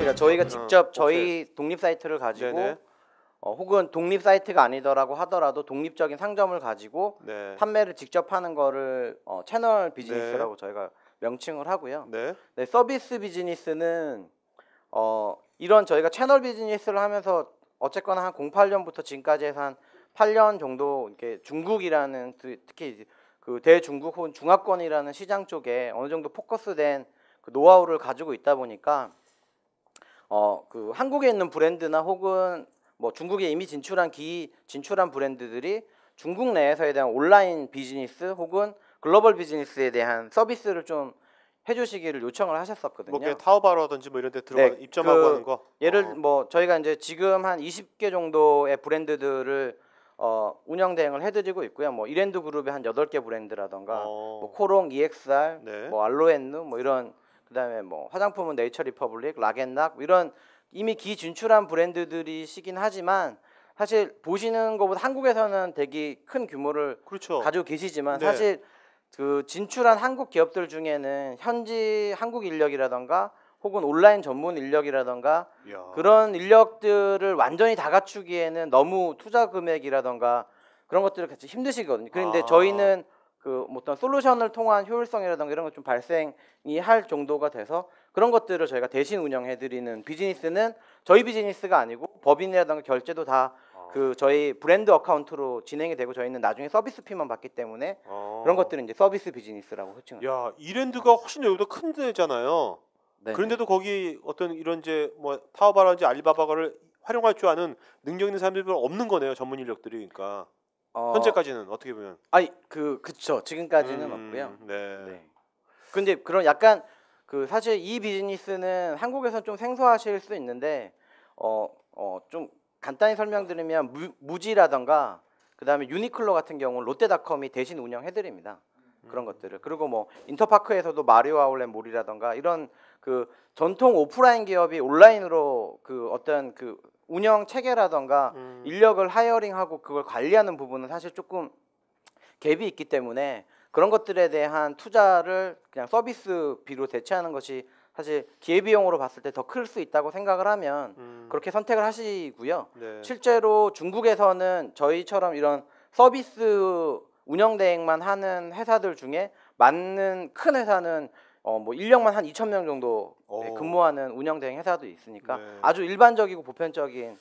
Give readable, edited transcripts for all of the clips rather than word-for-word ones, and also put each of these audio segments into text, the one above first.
그러니까 저희가 직접 저희 오케이. 독립 사이트를 가지고 네네. 혹은 독립 사이트가 아니더라고 하더라도 독립적인 상점을 가지고 네. 판매를 직접 하는 거를 채널 비즈니스라고 저희가 명칭을 하고요. 네. 네, 서비스 비즈니스는 이런 저희가 채널 비즈니스를 하면서 어쨌거나 한 08년부터 지금까지 해서 한 8년 정도 이렇게 중국이라는 특히 그 대중국 혹은 중화권이라는 시장 쪽에 어느 정도 포커스된 그 노하우를 가지고 있다 보니까 그 한국에 있는 브랜드나 혹은 뭐 중국에 이미 진출한 브랜드들이 중국 내에서에 대한 온라인 비즈니스 혹은 글로벌 비즈니스에 대한 서비스를 좀 해주시기를 요청을 하셨었거든요. 뭐 타오바오라든지 뭐 이런 데 들어가 네, 입점하고 하는 거. 예를 뭐 저희가 이제 지금 한 20개 정도의 브랜드들을 운영 대행을 해드리고 있고요. 뭐 이랜드 그룹의 한 8개 브랜드라던가 뭐 코롱, EXR, 네. 뭐 알로엔누 뭐 이런 그다음에 뭐 화장품은 네이처 리퍼블릭, 락앤락 뭐 이런 이미 기진출한 브랜드들이시긴 하지만 사실 보시는 것보다 한국에서는 되게 큰 규모를 그렇죠. 가지고 계시지만 네. 사실 그 진출한 한국 기업들 중에는 현지 한국 인력이라던가 혹은 온라인 전문 인력이라던가 그런 인력들을 완전히 다 갖추기에는 너무 투자 금액이라던가 그런 것들을 같이 힘드시거든요. 그런데 저희는 그 어떤 솔루션을 통한 효율성이라던가 이런 것 좀 발생이 할 정도가 돼서 그런 것들을 저희가 대신 운영해드리는 비즈니스는 저희 비즈니스가 아니고 법인이라던가 결제도 다 그 저희 브랜드 어카운트로 진행이 되고 저희는 나중에 서비스 피만 받기 때문에 그런 것들은 이제 서비스 비즈니스라고 호칭을. 야, 이랜드가 훨씬 여기보다 큰 데잖아요. 네네. 그런데도 거기 어떤 이런 이제 뭐 타오바라든지 알리바바를 활용할 줄 아는 능력 있는 사람들이 별로 없는 거네요. 전문 인력들이. 그러니까 현재까지는 어떻게 보면. 아니 그쵸. 지금까지는 없고요. 네. 네. 근데 그런 약간 그 사실 이 비즈니스는 한국에서 좀 생소하실 수 있는데 좀 간단히 설명드리면 무지라던가 그다음에 유니클로 같은 경우는 롯데닷컴이 대신 운영해드립니다. 그런 것들을. 그리고 뭐 인터파크에서도 마리오 아울렛 몰이라던가 이런 그 전통 오프라인 기업이 온라인으로 그 어떤 그 운영 체계라던가 인력을 하이어링하고 그걸 관리하는 부분은 사실 조금 갭이 있기 때문에 그런 것들에 대한 투자를 그냥 서비스비로 대체하는 것이 사실 기회비용으로 봤을 때 더 클 수 있다고 생각을 하면 그렇게 선택을 하시고요. 네. 실제로 중국에서는 저희처럼 이런 서비스 운영 대행만 하는 회사들 중에 맞는 큰 회사는 뭐 인력만 한 2,000명 정도 근무하는 운영 대행 회사도 있으니까 아주 일반적이고 보편적인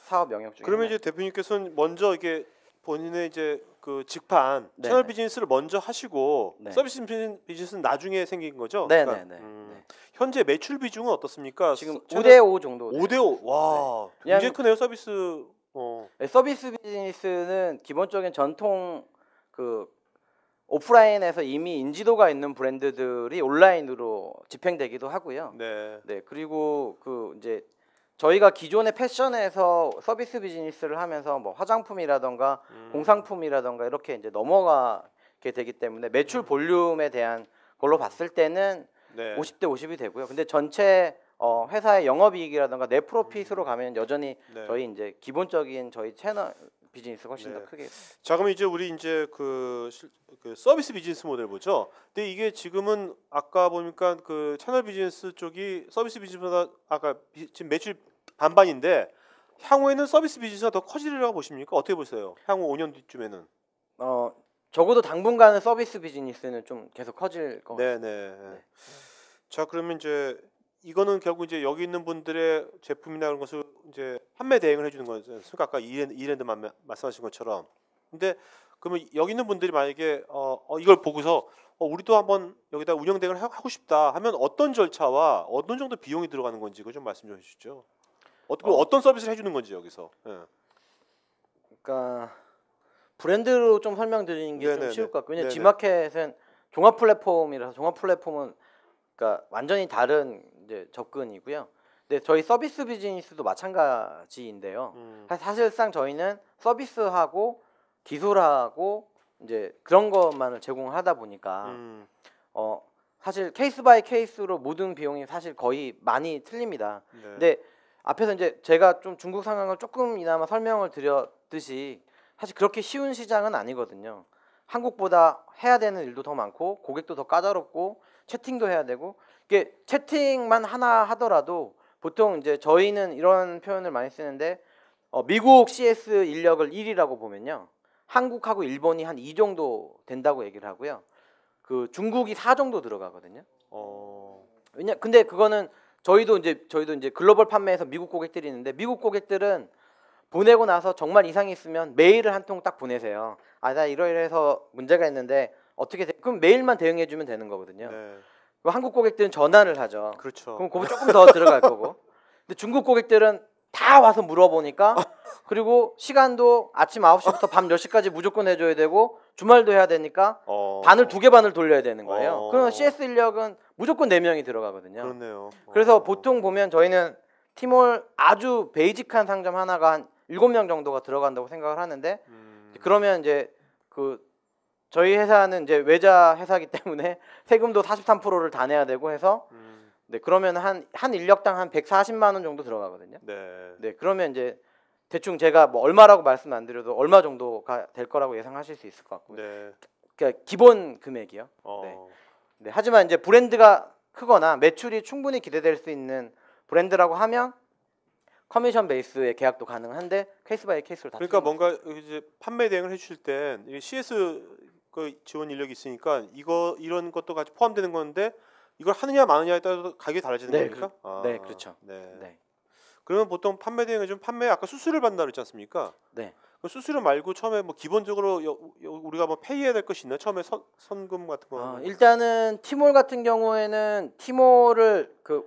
사업 영역 중에. 그러면 이제 대표님께서는 먼저 이게 본인의 이제 그 직판 채널 비즈니스를 먼저 하시고 서비스 비즈니스는 나중에 생긴 거죠? 네네네. 그러니까, 현재 매출 비중은 어떻습니까? 지금 5대5 정도. 5대5. 와, 굉장히 크네요 서비스. 서비스 비즈니스는 기본적인 전통 그 오프라인에서 이미 인지도가 있는 브랜드들이 온라인으로 집행되기도 하고요. 네. 그리고 그 이제 저희가 기존의 패션에서 서비스 비즈니스를 하면서 뭐 화장품이라던가 공산품이라던가 이렇게 이제 넘어가게 되기 때문에 매출 볼륨에 대한 걸로 봤을 때는 50대 50이 되고요. 근데 전체 회사의 영업이익이라던가 net 프로핏으로 가면 여전히 저희 이제 기본적인 저희 채널 비즈니스가 훨씬 더 크게. 자, 그럼 이제 우리 이제 그 서비스 비즈니스 모델 보죠. 근데 이게 지금은 아까 보니까 그 채널 비즈니스 쪽이 서비스 비즈니스보다 아까 지금 매출 반반인데 향후에는 서비스 비즈니스가 더 커지리라고 보십니까? 어떻게 보세요? 향후 5년 뒤쯤에는? 적어도 당분간은 서비스 비즈니스는 좀 계속 커질 것 같습니다. 네. 자, 그러면 이제 이거는 결국 이제 여기 있는 분들의 제품이나 그런 것을 이제 판매 대행을 해주는 거죠. 아까 이랜드만 말씀하신 것처럼. 근데 그러면 여기 있는 분들이 만약에 이걸 보고서 우리도 한번 여기다 운영 대행을 하고 싶다 하면 어떤 절차와 어떤 정도 비용이 들어가는 건지 그거 좀 말씀 좀 해주시죠. 어떤 서비스를 해주는 건지 여기서. 그러니까 브랜드로 좀 설명드리는 게 좀 쉬울 것 같고요. 왜냐면 G마켓은 종합 플랫폼이라서 종합 플랫폼은 그러니까 완전히 다른 이제 접근이고요. 근데 저희 서비스 비즈니스도 마찬가지인데요. 사실상 저희는 서비스하고 기술하고 이제 그런 것만을 제공하다 보니까 사실 케이스 바이 케이스로 모든 비용이 사실 거의 많이 틀립니다. 근데 앞에서 이제 제가 좀 중국 상황을 조금이나마 설명을 드렸듯이 사실 그렇게 쉬운 시장은 아니거든요. 한국보다 해야 되는 일도 더 많고 고객도 더 까다롭고 채팅도 해야 되고 이게 채팅만 하나 하더라도 보통 이제 저희는 이런 표현을 많이 쓰는데 미국 CS 인력을 1위라고 보면요. 한국하고 일본이 한 2 정도 된다고 얘기를 하고요. 그 중국이 4 정도 들어가거든요. 근데 그거는 저희도 이제 글로벌 판매에서 미국 고객들이 있는데 미국 고객들은 보내고 나서 정말 이상이 있으면 메일을 한 통 딱 보내세요. 아, 나 이러이러해서 문제가 있는데 어떻게 그럼 메일만 대응해 주면 되는 거거든요. 네. 한국 고객들은 전화를 하죠. 그렇죠. 그럼 그거 조금 더 들어갈 거고. 근데 중국 고객들은 다 와서 물어보니까 그리고 시간도 아침 9시부터 밤 10시까지 무조건 해줘야 되고 주말도 해야 되니까 반을 2개 반을 돌려야 되는 거예요. 그러면 CS 인력은 무조건 4명이 들어가거든요. 그렇네요. 그래서 보통 보면 저희는 티몰 아주 베이직한 상점 하나가 한 7명 정도가 들어간다고 생각을 하는데 그러면 이제 그 저희 회사는 이제 외자 회사이기 때문에 세금도 43%를 다 내야 되고 해서 네, 그러면 한 인력당 한 140만 원 정도 들어가거든요. 네, 그러면 이제 대충 제가 뭐 얼마라고 말씀 안 드려도 얼마 정도가 될 거라고 예상하실 수 있을 것 같고요. 네. 그러니까 기본 금액이요. 네, 하지만 이제 브랜드가 크거나 매출이 충분히 기대될 수 있는 브랜드라고 하면 커미션 베이스의 계약도 가능한데 케이스 바이 케이스로 다. 그러니까 뭔가 이제 판매 대행을 해주실 땐 CS 그 지원 인력이 있으니까 이런 것도 같이 포함되는 건데 이걸 하느냐 마느냐에 따라서 가격이 달라지는 겁니까? 네, 그렇죠. 네. 그러면 보통 판매 대행을 좀 아까 수수료를 받는다 그랬지 않습니까? 네. 그 수수료 말고 처음에 뭐 기본적으로 우리가 뭐 페이해야 될 것이 있나? 처음에 선금 같은 거. 일단은 티몰 같은 경우에는 티몰을 그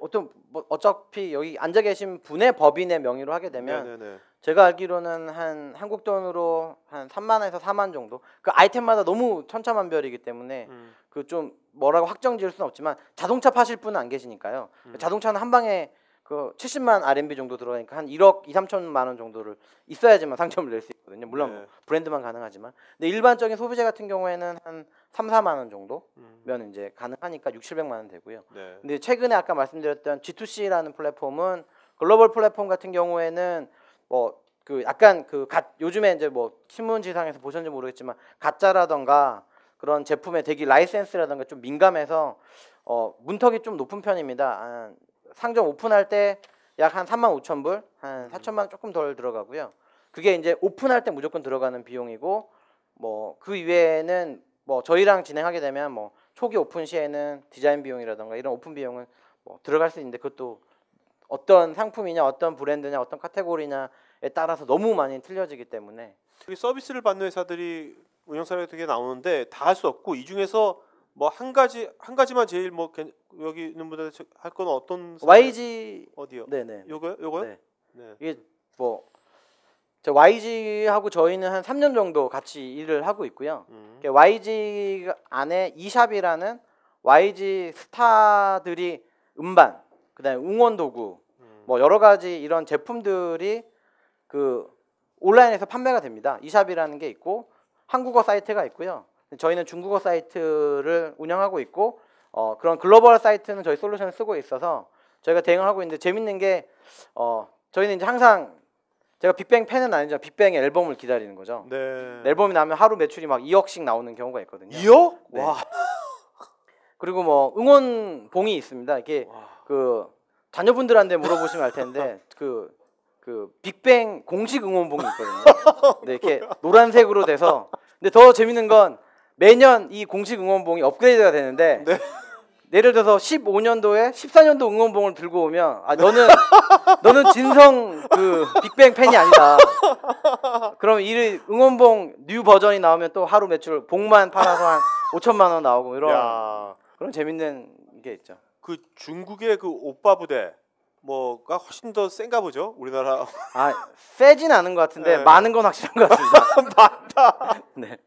뭐 어차피 여기 앉아 계신 분의 법인의 명의로 하게 되면 네네네. 제가 알기로는 한 한국 돈으로 한 3만에서 4만 정도. 그 아이템마다 너무 천차만별이기 때문에 그 좀 뭐라고 확정 지을 수는 없지만 자동차 파실 분은 안 계시니까요. 자동차는 한 방에 그 70만 RMB 정도 들어가니까 한 1억 2, 3천만 원 정도를 있어야지만 상점을 낼 수 있거든요. 물론 뭐 브랜드만 가능하지만. 근데 일반적인 소비자 같은 경우에는 한 3, 4만 원 정도면 이제 가능하니까 6, 700만 원 되고요. 근데 최근에 아까 말씀드렸던 G2C라는 플랫폼은 글로벌 플랫폼 같은 경우에는 뭐 그 약간 요즘에 이제 뭐 신문지상에서 보셨는지 모르겠지만 가짜라던가 그런 제품의 대기 라이센스라던가 좀 민감해서 문턱이 좀 높은 편입니다. 상점 오픈할 때 약 한 35,000불, 한 4천만 원 조금 덜 들어가고요. 그게 이제 오픈할 때 무조건 들어가는 비용이고 뭐 그 이외에는 뭐 저희랑 진행하게 되면 뭐 초기 오픈 시에는 디자인 비용이라던가 이런 오픈 비용은 뭐 들어갈 수 있는데 그것도 어떤 상품이냐, 어떤 브랜드냐, 어떤 카테고리냐에 따라서 너무 많이 틀려지기 때문에 서비스를 받는 회사들이 운영 사례가 되게 나오는데 다 할 수 없고 이 중에서 뭐 한 가지만 제일 뭐 여기 있는 분들 할 건 어떤 YG 어디요? 네네. 요거요? 네. 이게 뭐 YG하고 저희는 한 3년 정도 같이 일을 하고 있고요. YG 안에 e샵이라는 YG 스타들이 음반, 그다음에 응원 도구, 뭐 여러 가지 이런 제품들이 그 온라인에서 판매가 됩니다. e샵이라는 게 있고 한국어 사이트가 있고요. 저희는 중국어 사이트를 운영하고 있고 그런 글로벌 사이트는 저희 솔루션을 쓰고 있어서 저희가 대응을 하고 있는데 재밌는 게 저희는 이제 항상 제가 빅뱅 팬은 아니지만 빅뱅의 앨범을 기다리는 거죠. 네. 앨범이 나오면 하루 매출이 막 2억씩 나오는 경우가 있거든요. 2억? 네. 와. 그리고 뭐 응원봉이 있습니다. 이게 그 자녀분들한테 물어보시면 알 텐데 그 빅뱅 공식 응원봉이 있거든요. 네, 이렇게 노란색으로 돼서. 근데 더 재밌는 건 매년 이 공식 응원봉이 업그레이드가 되는데 예를 들어서 15년도에 14년도 응원봉을 들고 오면 너는 진성 그 빅뱅 팬이 아니다. 그럼 이 응원봉 뉴 버전이 나오면 또 하루 매출 봉만 팔아서 한 5천만 원 나오고 이런 그런 재밌는 게 있죠. 그 중국의 그 오빠 부대 뭐가 훨씬 더 센가 보죠, 우리나라. 세진 않은 것 같은데 많은 건 확실한 것 같습니다. 많다. 네.